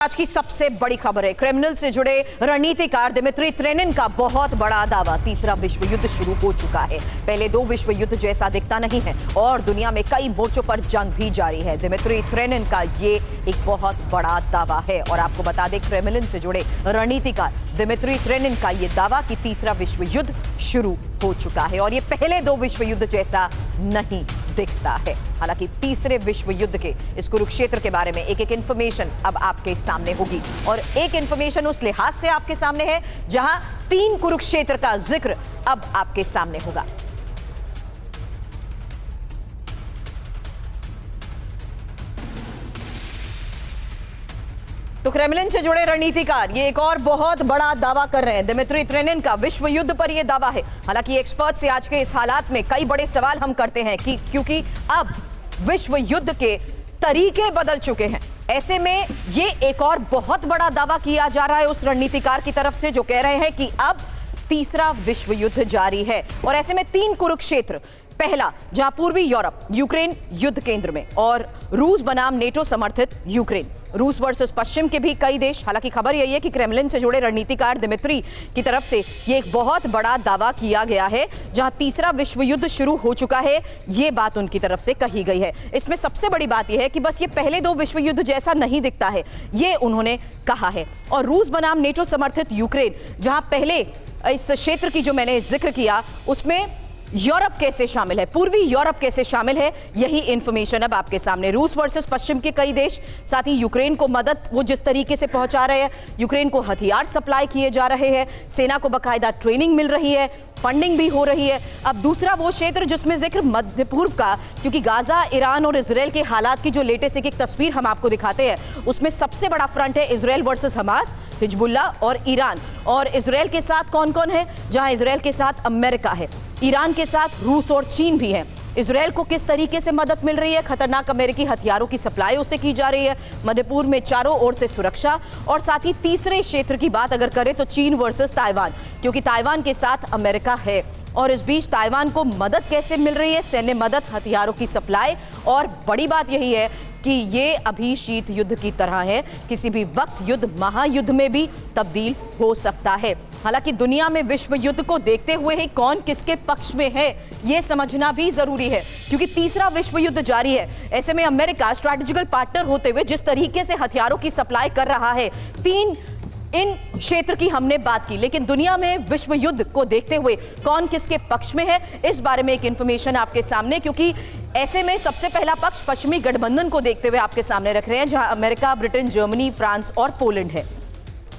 आज की सबसे बड़ी खबर है, क्रेमलिन से जुड़े रणनीतिकार दिमित्री त्रेनिन का बहुत बड़ा दावा। तीसरा विश्व युद्ध शुरू हो चुका है। पहले दो विश्व युद्ध जैसा दिखता नहीं है और दुनिया में कई मोर्चों पर जंग भी जारी है। दिमित्री त्रेनिन का ये एक बहुत बड़ा दावा है और आपको बता दें, क्रेमलिन से जुड़े रणनीतिकार दिमित्री त्रेनिन का ये दावा कि तीसरा विश्व युद्ध शुरू हो चुका है और ये पहले दो विश्व युद्ध जैसा नहीं दिखता है। हालांकि तीसरे विश्व युद्ध के इस कुरुक्षेत्र के बारे में एक एक इंफॉर्मेशन अब आपके सामने होगी और एक इंफॉर्मेशन उस लिहाज से आपके सामने है जहां 3 कुरुक्षेत्र का जिक्र अब आपके सामने होगा। तो क्रेमलिन से जुड़े रणनीतिकार ये एक और बहुत बड़ा दावा कर रहे हैं। दिमित्री त्रेनिन का विश्व युद्ध पर यह दावा है। हालांकि एक्सपर्ट से आज के इस हालात में कई बड़े सवाल हम करते हैं कि क्योंकि अब विश्व युद्ध के तरीके बदल चुके हैं। ऐसे में ये एक और बहुत बड़ा दावा किया जा रहा है उस रणनीतिकार की तरफ से जो कह रहे हैं कि अब तीसरा विश्व युद्ध जारी है और ऐसे में 3 कुरुक्षेत्र, पहला जहां पूर्वी यूरोप यूक्रेन युद्ध केंद्र में और रूस बनाम नेटो समर्थित यूक्रेन, रूस वर्सेस पश्चिम के भी कई देश। हालांकि खबर यही है कि क्रेमलिन से जुड़े रणनीतिकार दिमित्री की तरफ से यह एक बहुत बड़ा दावा किया गया है जहां तीसरा विश्व युद्ध शुरू हो चुका है, यह बात उनकी तरफ से कही गई है। इसमें सबसे बड़ी बात यह है कि बस ये पहले दो विश्व युद्ध जैसा नहीं दिखता है, ये उन्होंने कहा है। और रूस बनाम नेटो समर्थित यूक्रेन, जहां पहले इस क्षेत्र की जो मैंने जिक्र किया उसमें यूरोप कैसे शामिल है, पूर्वी यूरोप कैसे शामिल है, यही इंफॉर्मेशन अब आपके सामने। रूस वर्सेस पश्चिम के कई देश, साथ ही यूक्रेन को मदद वो जिस तरीके से पहुंचा रहे हैं, यूक्रेन को हथियार सप्लाई किए जा रहे हैं, सेना को बाकायदा ट्रेनिंग मिल रही है, फंडिंग भी हो रही है। अब दूसरा वो क्षेत्र जिसमें जिक्र मध्य पूर्व का, क्योंकि गाजा, ईरान और इजराइल के हालात की जो लेटेस्ट एक तस्वीर हम आपको दिखाते हैं उसमें सबसे बड़ा फ्रंट है इजराइल वर्सेस हमास, हिजबुल्ला और ईरान। और इजराइल के साथ कौन कौन है? जहां इजराइल के साथ अमेरिका है, ईरान के साथ रूस और चीन भी है। इजराइल को किस तरीके से मदद मिल रही है? खतरनाक अमेरिकी हथियारों की सप्लाई उसे की जा रही है। मध्यपूर्व में चारों ओर से सुरक्षा और साथ ही तीसरे क्षेत्र की बात अगर करें तो चीन वर्सेस ताइवान, क्योंकि ताइवान के साथ अमेरिका है। और इस बीच ताइवान को मदद कैसे मिल रही है? सैन्य मदद, हथियारों की सप्लाई। और बड़ी बात यही है कि ये अभी शीत युद्ध की तरह है, किसी भी वक्त युद्ध महायुद्ध में भी तब्दील हो सकता है। हालांकि दुनिया में विश्व युद्ध को देखते हुए ही कौन किसके पक्ष में है ये समझना भी जरूरी है, क्योंकि तीसरा विश्व युद्ध जारी है। ऐसे में अमेरिका स्ट्रैटेजिकल पार्टनर होते हुए जिस तरीके से हथियारों की सप्लाई कर रहा है, 3 इन क्षेत्र की हमने बात की, लेकिन दुनिया में विश्व युद्ध को देखते हुए कौन किसके पक्ष में है इस बारे में एक इंफॉर्मेशन आपके सामने, क्योंकि ऐसे में सबसे पहला पक्ष पश्चिमी गठबंधन को देखते हुए आपके सामने रख रहे हैं, जहां अमेरिका, ब्रिटेन, जर्मनी, फ्रांस और पोलैंड है।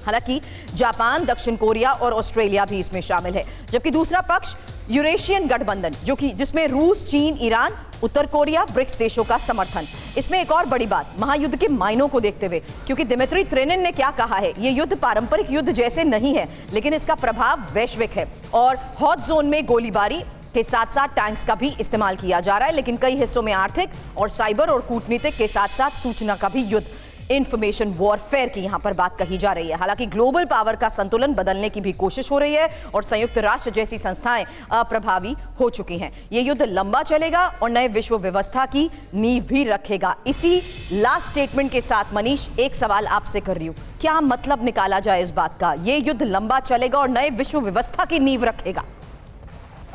हालांकि जापान, दक्षिण कोरिया और ऑस्ट्रेलिया भी इसमें शामिल है। जबकि दूसरा पक्ष यूरेशियन गठबंधन, जो कि जिसमें रूस, चीन, ईरान, उत्तर कोरिया, ब्रिक्स देशों का समर्थन। इसमें एक और बड़ी बात महायुद्ध के मायनों को देखते हुए, क्योंकि दिमित्री त्रेनिन ने क्या कहा है, ये युद्ध पारंपरिक युद्ध जैसे नहीं है, लेकिन इसका प्रभाव वैश्विक है और हॉट जोन में गोलीबारी के साथ साथ टैंक्स का भी इस्तेमाल किया जा रहा है, लेकिन कई हिस्सों में आर्थिक और साइबर और कूटनीतिक के साथ साथ सूचना का भी युद्ध, इंफॉर्मेशन वॉरफेयर की यहां पर बात कही जा रही है। हालांकि ग्लोबल पावर का संतुलन बदलने की भी कोशिश हो रही है और संयुक्त राष्ट्र जैसी संस्थाएं अप्रभावी हो चुकी हैं। यह युद्ध लंबा चलेगा और नए विश्व व्यवस्था की नींव भी रखेगा। इसी लास्ट स्टेटमेंट के साथ मनीष, एक सवाल आपसे कर रही हूं, क्या मतलब निकाला जाए इस बात का, यह युद्ध लंबा चलेगा और नए विश्व व्यवस्था की नींव रखेगा?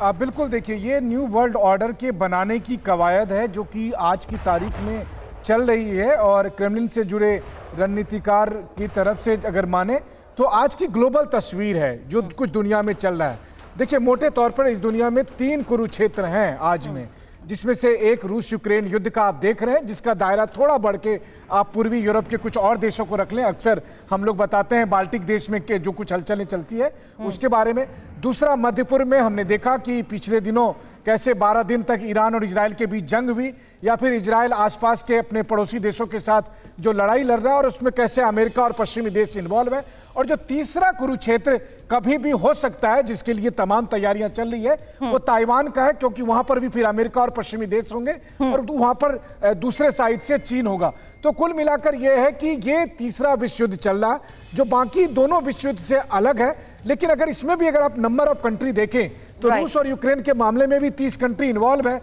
बिल्कुल, देखिए, ये न्यू वर्ल्ड ऑर्डर के बनाने की कवायद है जो कि आज की तारीख में चल रही है। और क्रेमलिन से जुड़े रणनीतिकार की तरफ से अगर माने तो आज की ग्लोबल तस्वीर है जो कुछ दुनिया में चल रहा है। देखिए, मोटे तौर पर इस दुनिया में 3 कुरुक्षेत्र हैं आज में, जिसमें से एक रूस यूक्रेन युद्ध का आप देख रहे हैं, जिसका दायरा थोड़ा बढ़ के आप पूर्वी यूरोप के कुछ और देशों को रख लें। अक्सर हम लोग बताते हैं बाल्टिक देश में के जो कुछ हलचलें चलती है उसके बारे में। दूसरा, मध्य पूर्व में हमने देखा कि पिछले दिनों कैसे 12 दिन तक ईरान और इजराइल के बीच जंग हुई, या फिर इजराइल आसपास के अपने पड़ोसी देशों के साथ जो लड़ाई लड़ रहा है और उसमें कैसे अमेरिका और पश्चिमी देश इन्वॉल्व है। और जो तीसरा कुरुक्षेत्र कभी भी हो सकता है, जिसके लिए तमाम तैयारियां चल रही है, वो ताइवान का है, क्योंकि वहां पर भी फिर अमेरिका और पश्चिमी देश होंगे और वहां पर दूसरे साइड से चीन होगा। तो कुल मिलाकर यह है कि ये तीसरा विश्व युद्ध चल रहा है जो बाकी दोनों विश्व युद्ध से अलग है। लेकिन अगर इसमें भी अगर आप नंबर ऑफ कंट्री देखें तो रूस और यूक्रेन के मामले में भी 30 कंट्री इन्वॉल्व है,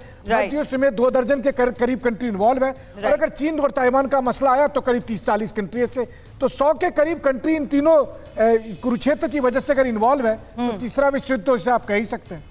में 2 दर्जन के करीब कंट्री इन्वॉल्व है। और अगर चीन और ताइवान का मसला आया तो करीब 30-40 कंट्री से तो 100 के करीब कंट्री इन तीनों कुरुक्षेत्र की वजह से अगर इन्वॉल्व है तो तीसरा विश्व युद्ध तो इसे आप कह ही सकते हैं।